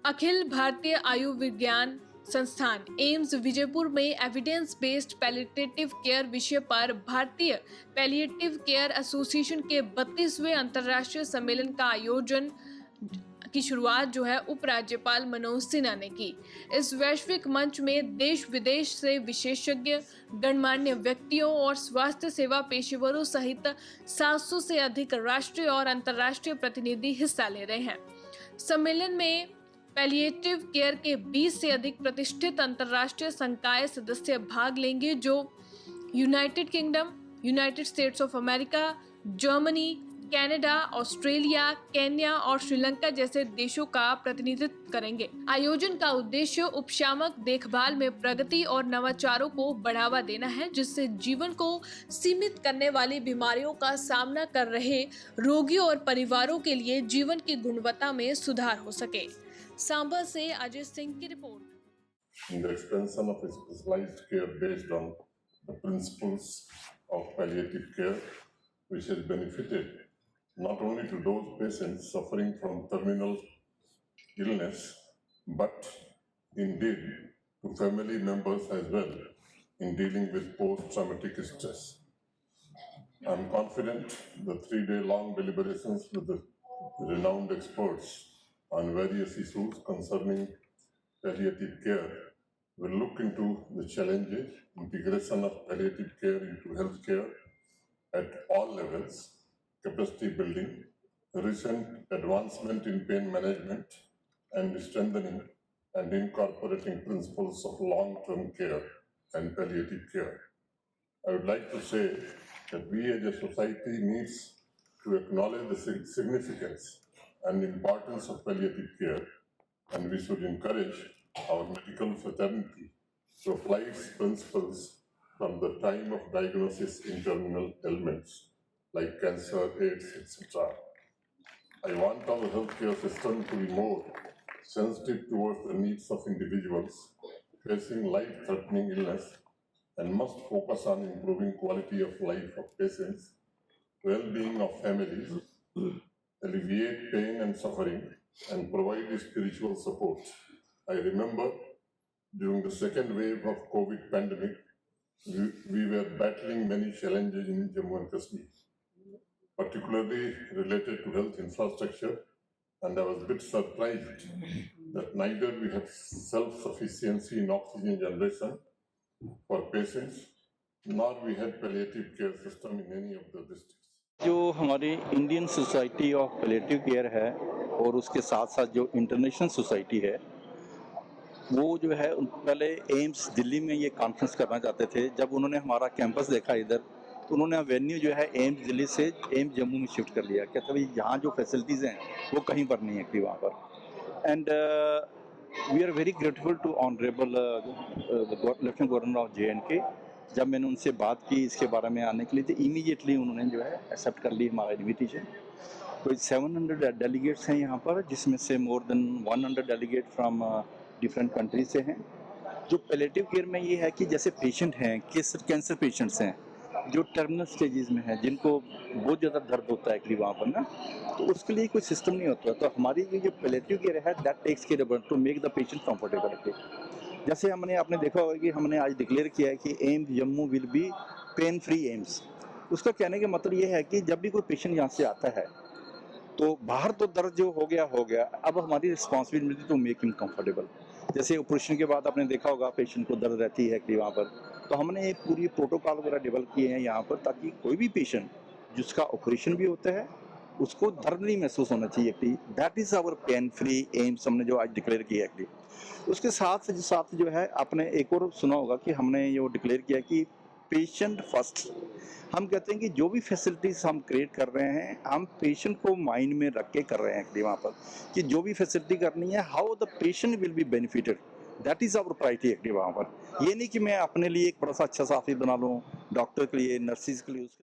अखिल भारतीय आयुर्विज्ञान संस्थान एम्स विजयपुर में evidence based palliative care विषय पर भारतीय पैलिएटिव केयर एसोसिएशन के 32वें अंतर्राष्ट्रीय सम्मेलन का आयोजन की शुरुआत जो है उपराज्यपाल मनोज सिन्हा ने की। इस वैश्विक मंच में देश विदेश से विशेषज्ञ, गणमान्य व्यक्तियों और स्वास्थ्य सेवा पेशेवरों सहित 700 से अधिक राष्ट्रीय और अंतर्राष्ट्रीय प्रतिनिधि हिस्सा ले रहे हैं। सम्मेलन में पैलिएटिव केयर के 20 से अधिक प्रतिष्ठित अंतर्राष्ट्रीय संकाय सदस्य भाग लेंगे, जो United kingdom, United states of America, Germany, Canada, Australia, Kenya और श्रीलंका जैसे देशों का प्रतिनिधित्व करेंगे। आयोजन का उद्देश्य उपशामक देखभाल में प्रगति और नवाचारों को बढ़ावा देना है, जिससे जीवन को सीमित करने वाली बीमारियों का सामना कर रहे रोगियों और परिवारों के लिए जीवन की गुणवत्ता में सुधार हो सके। सांबा से अजय सिंह की report. In the expansion of specialized care based on the principles of palliative care, which has benefited not only to those patients suffering from terminal illness, but indeed to family members as well in dealing with post-traumatic stress. I am confident the 3-day-long deliberations with the renowned experts on various issues concerning palliative care will look into the challenges, integration of palliative care into healthcare at all levels, capacity building, recent advancement in pain management, and strengthening and incorporating principles of long-term care and palliative care. I would like to say that we as a society needs to acknowledge the significance and importance of palliative care, and we should encourage our medical fraternity to apply its principles from the time of diagnosis in terminal ailments like cancer, AIDS, etc. I want our healthcare system to be more sensitive towards the needs of individuals facing life-threatening illness and must focus on improving quality of life of patients, well-being of families, alleviate pain and suffering, and provide spiritual support. I remember during the second wave of COVID pandemic, we were battling many challenges in Jammu and Kashmir, particularly related to health infrastructure, and I was a bit surprised that neither we had self-sufficiency in oxygen generation for patients, nor we had palliative care system in any of the districts. जो हमारी Indian society of palliative care है और उसके साथ साथ जो international society है, वो जो है पहले एम्स दिल्ली में ये कॉन्फ्रेंस करना चाहते थे। जब उन्होंने हमारा कैंपस देखा इधर, तो उन्होंने वेन्यू जो है एम्स दिल्ली से एम्स जम्मू में शिफ्ट कर लिया। कहते भाई यहाँ जो फैसिलिटीज़ हैं वो कहीं पर नहीं है कि वहाँ पर। And we are very grateful to honourable lieutenant governor of JNK। जब मैंने उनसे बात की इसके बारे में आने के लिए, तो इमीडिएटली उन्होंने जो है एक्सेप्ट कर ली हमारा इन्विटेशन। तो 700 डेलीगेट्स हैं यहाँ पर, जिसमें से more than 100 delegate from different country से हैं। जो पैलिएटिव केयर में ये है कि जैसे पेशेंट हैं, कैंसर पेशेंट्स हैं जो टर्मिनल स्टेजेस में हैं, जिनको बहुत ज़्यादा दर्द होता है एक्चुअली वहाँ पर ना, तो उसके लिए कोई सिस्टम नहीं होता। तो हमारी ये जो पैलिएटिव केयर है, that takes care to make the patient comfortable. जैसे आपने देखा होगा कि हमने आज डिक्लेयर किया है कि AIIMS Jammu will be pen free AIIMS. उसका कहने का मतलब ये है कि जब भी कोई पेशेंट यहाँ से आता है, तो बाहर तो दर्द जो हो गया, अब हमारी responsibility to make him comfortable. जैसे ऑपरेशन के बाद आपने देखा होगा पेशेंट को दर्द रहती है कि वहाँ पर, तो हमने एक पूरी प्रोटोकॉल वगैरह डेवलप किए हैं यहाँ पर, ताकि कोई भी पेशेंट जिसका ऑपरेशन भी होता है उसको दर्द नहीं महसूस होना चाहिए। That is our pain free AIIMS हमने जो आज डिक्लेयर किया है। उसके साथ जो है आपने एक और सुना होगा कि हमने ये डिक्लेयर किया कि पेशेंट फर्स्ट। हम कहते हैं कि जो भी फैसिलिटीज हम क्रिएट कर रहे हैं, हम पेशेंट को माइंड में रख के कर रहे हैं वहाँ पर, कि जो भी फैसिलिटी करनी है, how the patient will be benefited, that is our priority वहाँ पर। ये नहीं कि मैं अपने लिए एक बड़ा सा अच्छा सा ऑफिस बना लूँ डॉक्टर के लिए, नर्सिस के लिए।